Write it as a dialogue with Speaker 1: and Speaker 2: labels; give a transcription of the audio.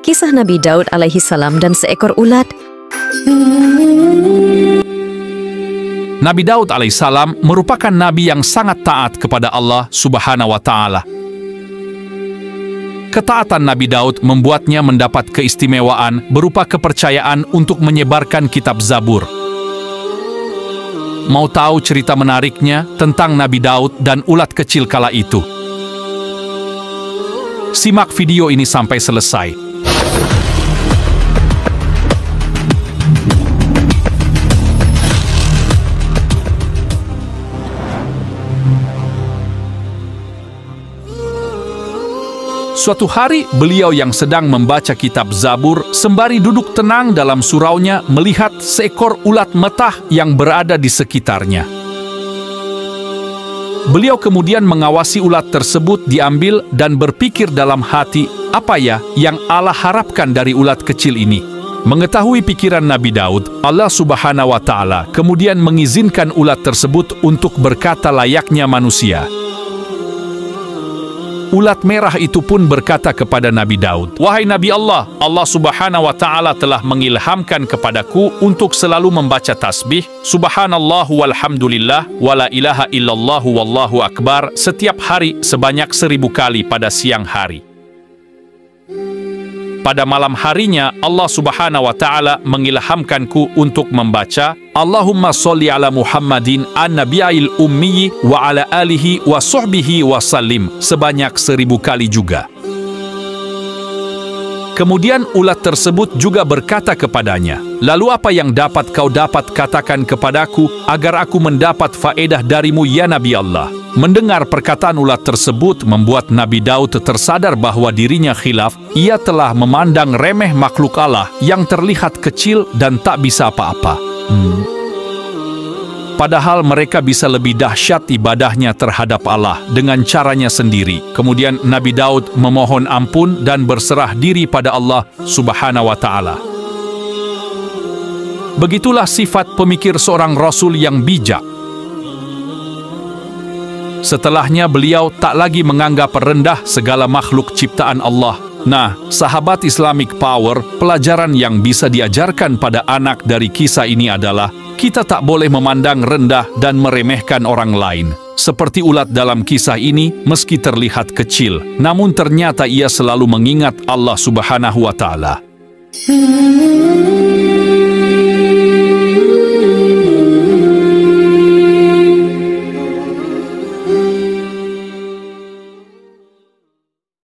Speaker 1: Kisah Nabi Daud alaihi salam dan seekor ulat.
Speaker 2: Nabi Daud alaihissalam merupakan nabi yang sangat taat kepada Allah Subhanahu wa Ta'ala. Ketaatan Nabi Daud membuatnya mendapat keistimewaan berupa kepercayaan untuk menyebarkan kitab Zabur. Mau tahu cerita menariknya tentang Nabi Daud dan ulat kecil kala itu? Simak video ini sampai selesai. Suatu hari, beliau yang sedang membaca kitab Zabur sembari duduk tenang dalam suraunya melihat seekor ulat metah yang berada di sekitarnya. Beliau kemudian mengawasi ulat tersebut diambil dan berpikir dalam hati, apa ya yang Allah harapkan dari ulat kecil ini? Mengetahui pikiran Nabi Daud, Allah Subhanahu wa Ta'ala kemudian mengizinkan ulat tersebut untuk berkata layaknya manusia. Ulat merah itu pun berkata kepada Nabi Daud, "Wahai Nabi Allah, Allah Subhanahu wa Ta'ala telah mengilhamkan kepadaku untuk selalu membaca tasbih, Subhanallah walhamdulillah, wala ilaha illallah wallahu akbar setiap hari sebanyak 1000 kali pada siang hari. Pada malam harinya, Allah Subhanahu wa Ta'ala mengilhamkanku untuk membaca Allahumma sholli ala Muhammadin an-nabiyil ummi wa ala alihi wa sahbihi wa sallim sebanyak 1000 kali juga." Kemudian ulat tersebut juga berkata kepadanya, "Lalu apa yang dapat kau dapat katakan kepadaku agar aku mendapat faedah darimu ya Nabi Allah?" Mendengar perkataan ulat tersebut membuat Nabi Daud tersadar bahwa dirinya khilaf. Ia telah memandang remeh makhluk Allah yang terlihat kecil dan tak bisa apa-apa. Padahal mereka bisa lebih dahsyat ibadahnya terhadap Allah dengan caranya sendiri. Kemudian Nabi Daud memohon ampun dan berserah diri pada Allah Subhanahu wa Ta'ala. Begitulah sifat pemikir seorang Rasul yang bijak. Setelahnya beliau tak lagi menganggap rendah segala makhluk ciptaan Allah. Nah, sahabat Islamic Power, pelajaran yang bisa diajarkan pada anak dari kisah ini adalah kita tak boleh memandang rendah dan meremehkan orang lain. Seperti ulat dalam kisah ini, meski terlihat kecil, namun ternyata ia selalu mengingat Allah Subhanahu wa Ta'ala.